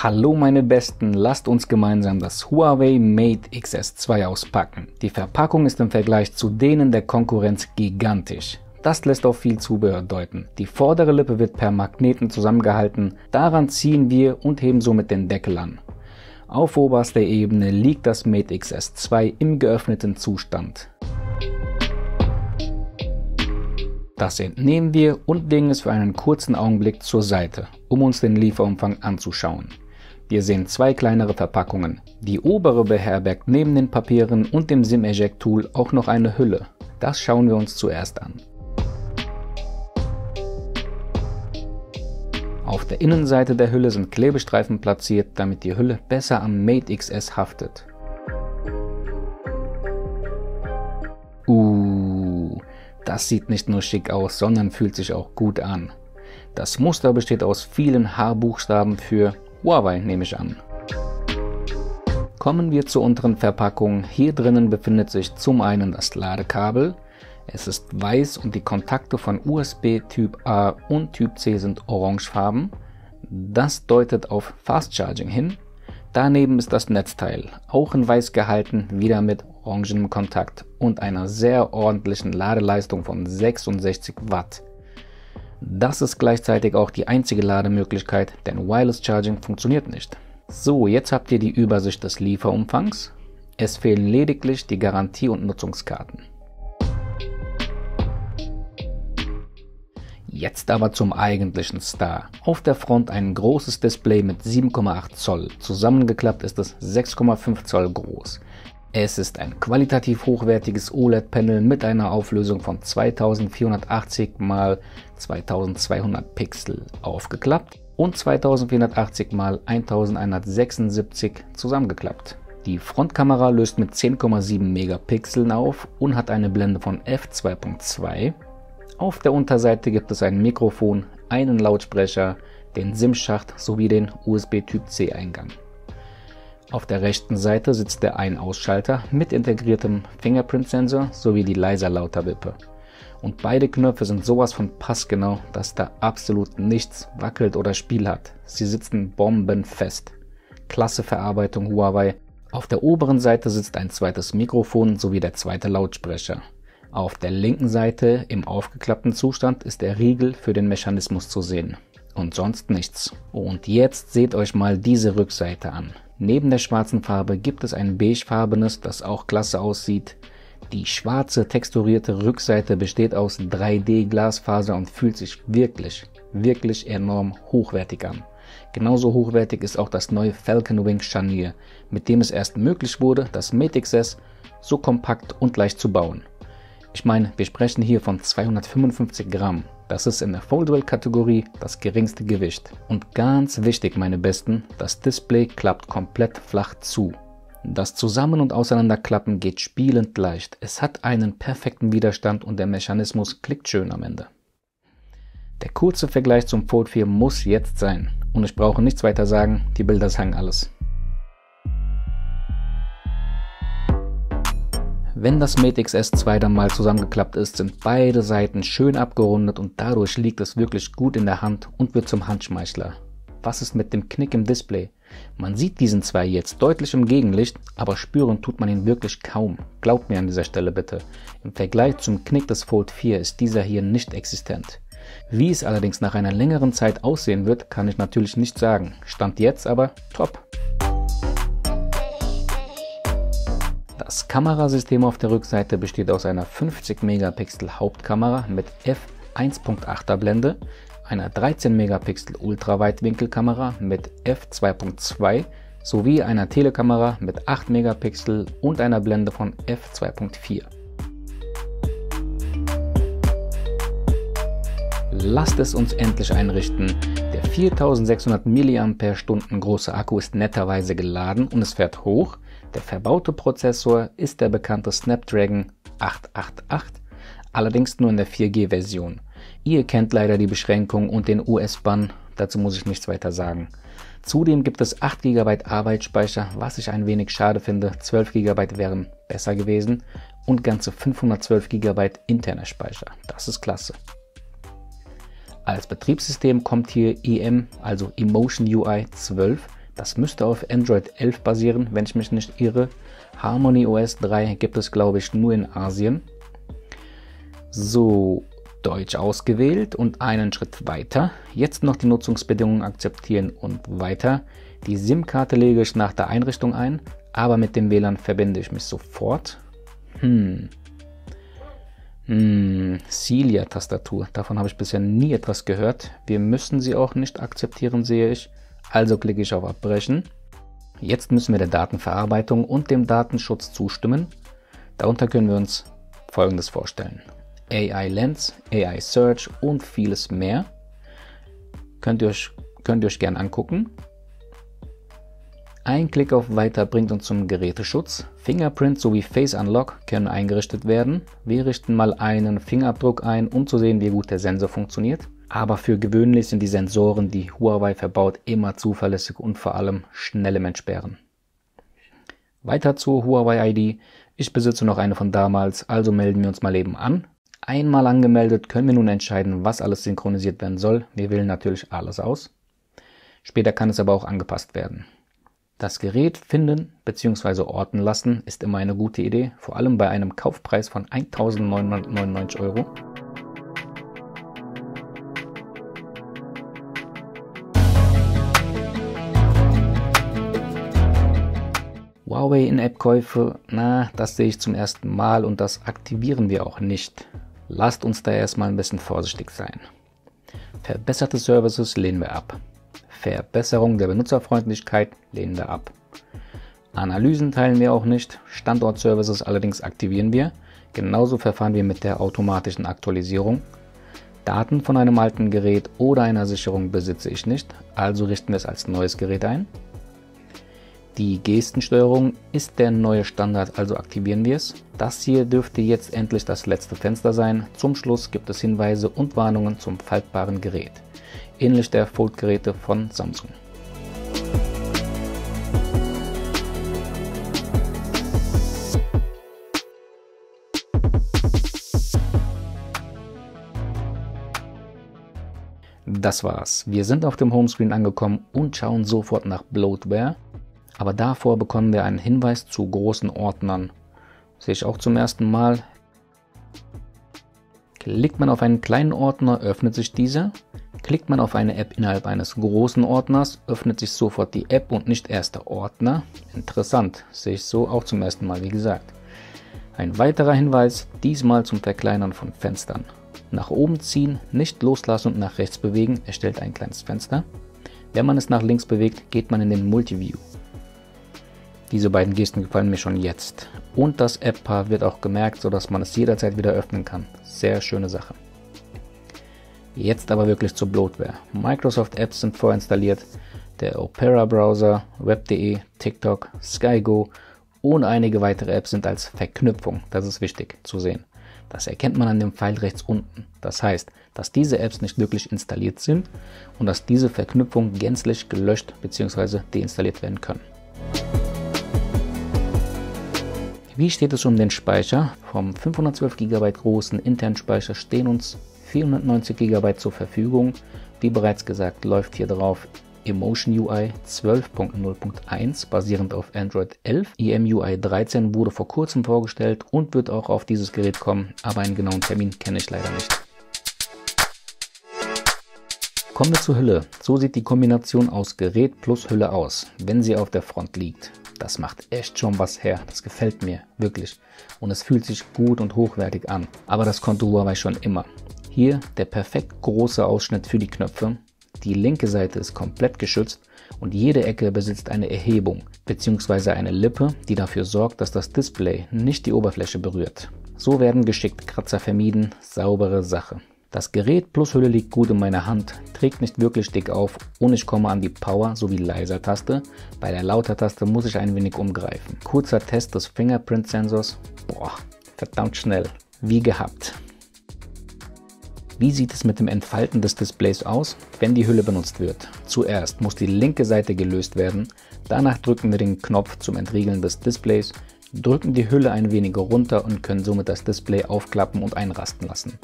Hallo meine Besten, lasst uns gemeinsam das Huawei Mate Xs2 auspacken. Die Verpackung ist im Vergleich zu denen der Konkurrenz gigantisch. Das lässt auf viel Zubehör deuten. Die vordere Lippe wird per Magneten zusammengehalten, daran ziehen wir und heben somit den Deckel an. Auf oberster Ebene liegt das Mate Xs2 im geöffneten Zustand. Das entnehmen wir und legen es für einen kurzen Augenblick zur Seite, um uns den Lieferumfang anzuschauen. Wir sehen zwei kleinere Verpackungen. Die obere beherbergt neben den Papieren und dem SIM-Eject-Tool auch noch eine Hülle. Das schauen wir uns zuerst an. Auf der Innenseite der Hülle sind Klebestreifen platziert, damit die Hülle besser am Mate XS haftet. Das sieht nicht nur schick aus, sondern fühlt sich auch gut an. Das Muster besteht aus vielen H-Buchstaben für Huawei, nehme ich an. Kommen wir zur unteren Verpackung. Hier drinnen befindet sich zum einen das Ladekabel. Es ist weiß und die Kontakte von USB Typ A und Typ C sind orangefarben. Das deutet auf Fast Charging hin. Daneben ist das Netzteil, auch in weiß gehalten, wieder mit orangenem Kontakt und einer sehr ordentlichen Ladeleistung von 66 Watt. Das ist gleichzeitig auch die einzige Lademöglichkeit, denn Wireless Charging funktioniert nicht. So, jetzt habt ihr die Übersicht des Lieferumfangs. Es fehlen lediglich die Garantie- und Nutzungskarten. Jetzt aber zum eigentlichen Star. Auf der Front ein großes Display mit 7,8 Zoll. Zusammengeklappt ist es 6,5 Zoll groß. Es ist ein qualitativ hochwertiges OLED-Panel mit einer Auflösung von 2480 x 2200 Pixel aufgeklappt und 2480 x 1176 zusammengeklappt. Die Frontkamera löst mit 10,7 Megapixeln auf und hat eine Blende von f2.2. Auf der Unterseite gibt es ein Mikrofon, einen Lautsprecher, den SIM-Schacht sowie den USB-Typ-C-Eingang. Auf der rechten Seite sitzt der Ein-Ausschalter mit integriertem Fingerprint-Sensor sowie die Leiser-Lauter-Wippe. Und beide Knöpfe sind sowas von passgenau, dass da absolut nichts wackelt oder Spiel hat. Sie sitzen bombenfest. Klasse Verarbeitung Huawei. Auf der oberen Seite sitzt ein zweites Mikrofon sowie der zweite Lautsprecher. Auf der linken Seite im aufgeklappten Zustand ist der Riegel für den Mechanismus zu sehen. Und sonst nichts. Und jetzt seht euch mal diese Rückseite an. Neben der schwarzen Farbe gibt es ein beigefarbenes, das auch klasse aussieht. Die schwarze texturierte Rückseite besteht aus 3D-Glasfaser und fühlt sich wirklich enorm hochwertig an. Genauso hochwertig ist auch das neue Falcon Wing Scharnier, mit dem es erst möglich wurde, das Mate XS so kompakt und leicht zu bauen. Ich meine, wir sprechen hier von 255 Gramm. Das ist in der Foldable-Kategorie das geringste Gewicht. Und ganz wichtig, meine Besten, das Display klappt komplett flach zu. Das Zusammen- und Auseinanderklappen geht spielend leicht. Es hat einen perfekten Widerstand und der Mechanismus klickt schön am Ende. Der kurze Vergleich zum Fold 4 muss jetzt sein. Und ich brauche nichts weiter sagen, die Bilder sagen alles. Wenn das Mate Xs2 dann mal zusammengeklappt ist, sind beide Seiten schön abgerundet und dadurch liegt es wirklich gut in der Hand und wird zum Handschmeichler. Was ist mit dem Knick im Display? Man sieht diesen zwar jetzt deutlich im Gegenlicht, aber spüren tut man ihn wirklich kaum. Glaubt mir an dieser Stelle bitte. Im Vergleich zum Knick des Fold 4 ist dieser hier nicht existent. Wie es allerdings nach einer längeren Zeit aussehen wird, kann ich natürlich nicht sagen. Stand jetzt aber top. Das Kamerasystem auf der Rückseite besteht aus einer 50 Megapixel Hauptkamera mit f1.8er Blende, einer 13 Megapixel Ultraweitwinkelkamera mit f2.2 sowie einer Telekamera mit 8 Megapixel und einer Blende von f2.4. Lasst es uns endlich einrichten. Der 4600 mAh große Akku ist netterweise geladen und es fährt hoch. Der verbaute Prozessor ist der bekannte Snapdragon 888, allerdings nur in der 4G-Version. Ihr kennt leider die Beschränkung und den US-Bann, dazu muss ich nichts weiter sagen. Zudem gibt es 8 GB Arbeitsspeicher, was ich ein wenig schade finde, 12 GB wären besser gewesen und ganze 512 GB interner Speicher, das ist klasse. Als Betriebssystem kommt hier EM, also Emotion UI 12, Das müsste auf Android 11 basieren, wenn ich mich nicht irre. Harmony OS 3 gibt es, glaube ich, nur in Asien. So, Deutsch ausgewählt und einen Schritt weiter. Jetzt noch die Nutzungsbedingungen akzeptieren und weiter. Die SIM-Karte lege ich nach der Einrichtung ein, aber mit dem WLAN verbinde ich mich sofort. Cilia-Tastatur, davon habe ich bisher nie etwas gehört. Wir müssen sie auch nicht akzeptieren, sehe ich. Also klicke ich auf Abbrechen. Jetzt müssen wir der Datenverarbeitung und dem Datenschutz zustimmen. Darunter können wir uns Folgendes vorstellen: AI Lens, AI Search und vieles mehr. Könnt ihr euch gerne angucken. Ein Klick auf Weiter bringt uns zum Geräteschutz. Fingerprint sowie Face Unlock können eingerichtet werden. Wir richten mal einen Fingerabdruck ein, um zu sehen, wie gut der Sensor funktioniert. Aber für gewöhnlich sind die Sensoren, die Huawei verbaut, immer zuverlässig und vor allem schnell im Entsperren. Weiter zur Huawei ID. Ich besitze noch eine von damals, also melden wir uns mal eben an. Einmal angemeldet können wir nun entscheiden, was alles synchronisiert werden soll. Wir wählen natürlich alles aus. Später kann es aber auch angepasst werden. Das Gerät finden bzw. orten lassen ist immer eine gute Idee, vor allem bei einem Kaufpreis von 1.999 €. Huawei In-App-Käufe, das sehe ich zum ersten Mal und das aktivieren wir auch nicht. Lasst uns da erstmal ein bisschen vorsichtig sein. Verbesserte Services lehnen wir ab. Verbesserung der Benutzerfreundlichkeit lehnen wir ab. Analysen teilen wir auch nicht. Standort-Services allerdings aktivieren wir. Genauso verfahren wir mit der automatischen Aktualisierung. Daten von einem alten Gerät oder einer Sicherung besitze ich nicht, also richten wir es als neues Gerät ein. Die Gestensteuerung ist der neue Standard, also aktivieren wir es. Das hier dürfte jetzt endlich das letzte Fenster sein. Zum Schluss gibt es Hinweise und Warnungen zum faltbaren Gerät. Ähnlich der Fold-Geräte von Samsung. Das war's. Wir sind auf dem Homescreen angekommen und schauen sofort nach Bloatware. Aber davor bekommen wir einen Hinweis zu großen Ordnern. Sehe ich auch zum ersten Mal. Klickt man auf einen kleinen Ordner, öffnet sich dieser. Klickt man auf eine App innerhalb eines großen Ordners, öffnet sich sofort die App und nicht erst der Ordner. Interessant, sehe ich so auch zum ersten Mal, wie gesagt. Ein weiterer Hinweis, diesmal zum Verkleinern von Fenstern. Nach oben ziehen, nicht loslassen und nach rechts bewegen, erstellt ein kleines Fenster. Wenn man es nach links bewegt, geht man in den Multiview. Diese beiden Gesten gefallen mir schon jetzt. Und das App-Paar wird auch gemerkt, sodass man es jederzeit wieder öffnen kann. Sehr schöne Sache. Jetzt aber wirklich zur Bloatware. Microsoft Apps sind vorinstalliert. Der Opera Browser, Web.de, TikTok, SkyGo und einige weitere Apps sind als Verknüpfung. Das ist wichtig zu sehen. Das erkennt man an dem Pfeil rechts unten. Das heißt, dass diese Apps nicht wirklich installiert sind und dass diese Verknüpfungen gänzlich gelöscht bzw. deinstalliert werden können. Wie steht es um den Speicher? Vom 512 GB großen internen Speicher stehen uns 490 GB zur Verfügung. Wie bereits gesagt, läuft hier drauf Emotion UI 12.0.1 basierend auf Android 11. EMUI 13 wurde vor kurzem vorgestellt und wird auch auf dieses Gerät kommen, aber einen genauen Termin kenne ich leider nicht. Kommen wir zur Hülle. So sieht die Kombination aus Gerät plus Hülle aus, wenn sie auf der Front liegt. Das macht echt schon was her, das gefällt mir, wirklich. Und es fühlt sich gut und hochwertig an. Aber das konnte Huawei schon immer. Hier der perfekt große Ausschnitt für die Knöpfe. Die linke Seite ist komplett geschützt und jede Ecke besitzt eine Erhebung bzw. eine Lippe, die dafür sorgt, dass das Display nicht die Oberfläche berührt. So werden geschickt Kratzer vermieden, saubere Sache. Das Gerät plus Hülle liegt gut in meiner Hand, trägt nicht wirklich dick auf und ich komme an die Power- sowie Leiser-Taste. Bei der Lauter-Taste muss ich ein wenig umgreifen. Kurzer Test des Fingerprint-Sensors. Verdammt schnell. Wie gehabt. Wie sieht es mit dem Entfalten des Displays aus, wenn die Hülle benutzt wird? Zuerst muss die linke Seite gelöst werden, danach drücken wir den Knopf zum Entriegeln des Displays, drücken die Hülle ein wenig runter und können somit das Display aufklappen und einrasten lassen.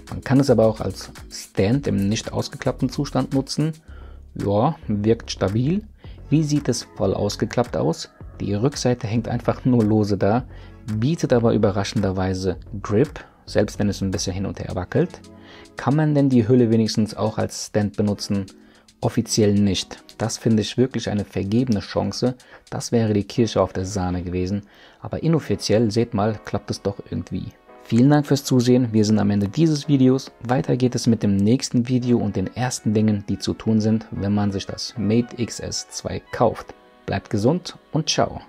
Man kann es aber auch als Stand im nicht ausgeklappten Zustand nutzen. Ja, wirkt stabil. Wie sieht es voll ausgeklappt aus? Die Rückseite hängt einfach nur lose da, bietet aber überraschenderweise Grip, selbst wenn es ein bisschen hin und her wackelt. Kann man denn die Hülle wenigstens auch als Stand benutzen? Offiziell nicht. Das finde ich wirklich eine vergebene Chance. Das wäre die Kirsche auf der Sahne gewesen. Aber inoffiziell, seht mal, klappt es doch irgendwie. Vielen Dank fürs Zusehen. Wir sind am Ende dieses Videos. Weiter geht es mit dem nächsten Video und den ersten Dingen, die zu tun sind, wenn man sich das Mate XS2 kauft. Bleibt gesund und ciao.